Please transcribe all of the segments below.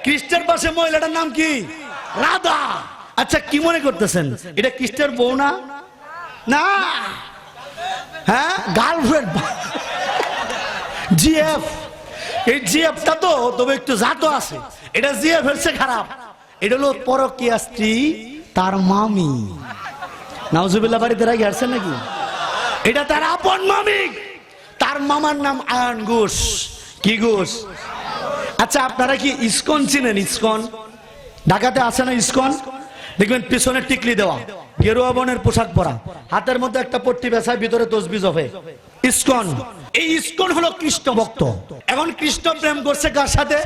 কৃষ্ণের পাশে মহিলাটার নাম কি? রাধা। আচ্ছা, কি মনে করতেছেন এটা কৃষ্ণের বউ না? না, হ্যাঁ, গার্লফ্রেন্ড। জিএফ, এই জিএফটা তো তবে একটু জাতো আছে। এটা জিএফ হচ্ছে খারাপ। এটা হলো পরকীয়া স্ত্রী, তার মামি। নাউজুবিল্লাহ, বাড়িতে রাখি আসছেন নাকি? এটা তার আপন মামি। তার মামার নাম আয়ন ঘোষ। কি ঘোষ? আচ্ছা, আপনারা কি ইসকন চিনেন? ইসকন ঢাকাতে আছে না? ইসকন দেখবেন পিছনে টিকলি দেওয়া, গেরুয়া বনের পোশাক পরা, হাতের মধ্যে একটা পট্টি বেছায়, ভিতরে তসবি জপে। ইসকন, এই ইসকন হলো কৃষ্ণ ভক্ত। এখন কৃষ্ণ প্রেম করছে কার সাথে?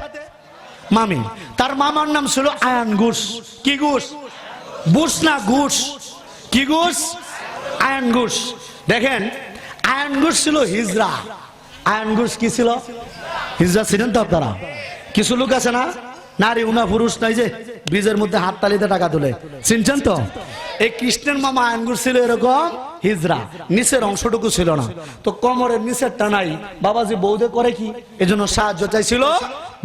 মামি। তার মামার নাম ছিল আয়ন ঘোষ। কি ঘোষ? বুশ না, ঘোষ। কি ঘোষ? আয়ন ঘোষ। দেখেন, আয়ন ঘোষ ছিল হিজড়া। আয়ন ঘোষ কি ছিল? হিজড়া ছিলেন তো আপনারা? কিছু লোক আছে না, নারী উনা পুরুষ নাই, যে বীজের মধ্যে হাত তালিতে টাকা তুলে, চিনছেন তো? এই কৃষ্ণের মামা আয়ন ঘোষ ছিল এরকম হিজড়া। নিচের অংশটুকু ছিল না, তো কোমরের নিচেরটা নাই। বাবাজি বৌদে করে কি, এজন্য সাহায্য চাইছিল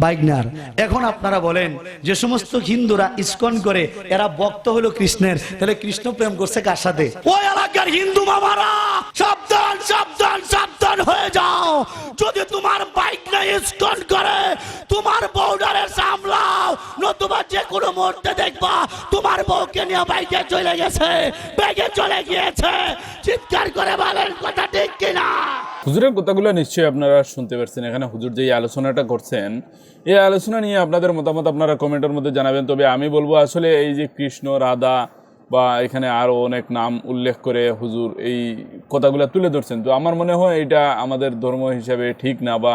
বাইকনার। এখন আপনারা বলেন, যে সমস্ত হিন্দুরা ইসকন করে, এরা ভক্ত হলো কৃষ্ণের, তাহলে কৃষ্ণ প্রেম করছে কার সাথে? ওই এলাকার হিন্দু মামারা সাবধান, সাবধান, সাবধান হয়ে যাও। যদি তোমার বাইক না ইসকন করে, তোমার বউডারে সামলাও, নতুবা যে কোনো মুহূর্তে দেখবা তোমার বউকে নিয়ে বাইকে চলে গেছে, ব্যাগে চলে গিয়েছে। চিৎকার করে বলেন, কথা ঠিক কিনা? হুজুরের কথাগুলো নিশ্চয়ই আপনারা শুনতে পারছেন। এখানে হুজুর যে আলোচনাটা করছেন, এই আলোচনা নিয়ে আপনাদের মতামত আপনারা কমেন্টের মধ্যে জানাবেন। তবে আমি বলবো, আসলে এই যে কৃষ্ণ, রাধা বা এখানে আরও অনেক নাম উল্লেখ করে হুজুর এই কথাগুলো তুলে ধরছেন, তো আমার মনে হয় এটা আমাদের ধর্ম হিসাবে ঠিক না। বা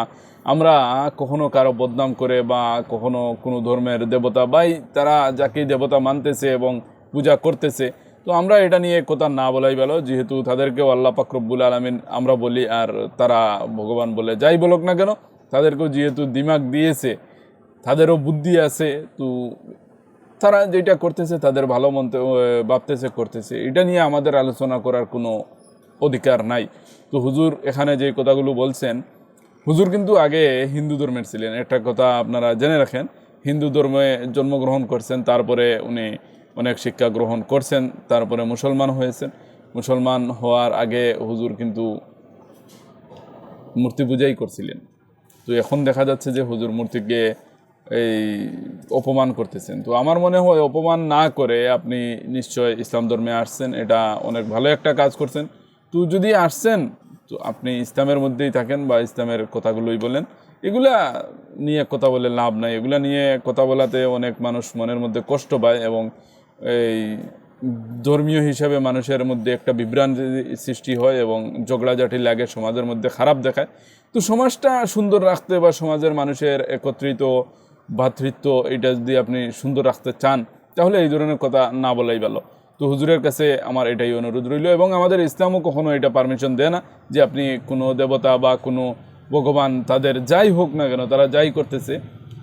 আমরা কখনো কারো বদনাম করে বা কখনো কোনো ধর্মের দেবতা বা তারা যাকে দেবতা মানতেছে এবং পূজা করতেছে, তো আমরা এটা নিয়ে কথা না বলাই ভালো। যেহেতু তাদেরকেও আল্লাহ পাক রব্বুল আলামিন আমরা বলি, আর তারা ভগবান বলে, যাই বলুক না কেন, তাদেরকেও যেহেতু দিমাগ দিয়েছে, তাদেরও বুদ্ধি আছে, তো তারা যেটা করতেছে তাদের ভালো মন্দ ভাবতেছে, করতেছে, এটা নিয়ে আমাদের আলোচনা করার কোনো অধিকার নাই। তো হুজুর এখানে যে কথাগুলো বলছেন, হুজুর কিন্তু আগে হিন্দু ধর্মের ছিলেন। একটা কথা আপনারা জেনে রাখেন, হিন্দু ধর্মে জন্মগ্রহণ করছেন, তারপরে উনি অনেক শিক্ষা গ্রহণ করছেন, তারপরে মুসলমান হয়েছেন। মুসলমান হওয়ার আগে হুজুর কিন্তু মূর্তি পূজাই করছিলেন। তো এখন দেখা যাচ্ছে যে হুজুর মূর্তিকে এই অপমান করতেছেন। তো আমার মনে হয় অপমান না করে আপনি নিশ্চয় ইসলাম ধর্মে আসছেন, এটা অনেক ভালো একটা কাজ করছেন। তো যদি আসছেন, তো আপনি ইসলামের মধ্যেই থাকেন বা ইসলামের কথাগুলোই বলেন। এগুলা নিয়ে কথা বলে লাভ নাই। এগুলা নিয়ে কথা বলাতে অনেক মানুষ মনের মধ্যে কষ্ট পায় এবং এই ধর্মীয় হিসাবে মানুষের মধ্যে একটা বিভ্রান্তি সৃষ্টি হয় এবং ঝগড়াঝাটি লাগে, সমাজের মধ্যে খারাপ দেখায়। তো সমাজটা সুন্দর রাখতে বা সমাজের মানুষের একত্রিত ভ্রাতৃত্ব, এটা যদি আপনি সুন্দর রাখতে চান, তাহলে এই ধরনের কথা না বলাই ভালো। তো হুজুরের কাছে আমার এটাই অনুরোধ রইল। এবং আমাদের ইসলামও কখনো এটা পারমিশন দেয় না যে আপনি কোনো দেবতা বা কোনো ভগবান, তাদের যাই হোক না কেন, তারা যাই করতেছে,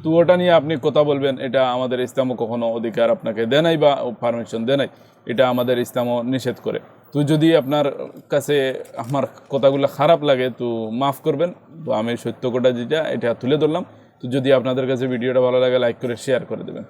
তো ওটা নিয়ে আপনি কথা বলবেন, এটা আমাদের ইসলামও কখনো অধিকার আপনাকে দেয় নাই বা পারমিশন দেয় নাই। এটা আমাদের ইসলামও নিষেধ করে। তো যদি আপনার কাছে আমার কথাগুলো খারাপ লাগে, তো মাফ করবেন। তো আমি সত্য কথা যেটা, এটা তুলে ধরলাম। তো যদি আপনাদের কাছে ভিডিওটা ভালো লাগে, লাইক করে শেয়ার করে দেবেন।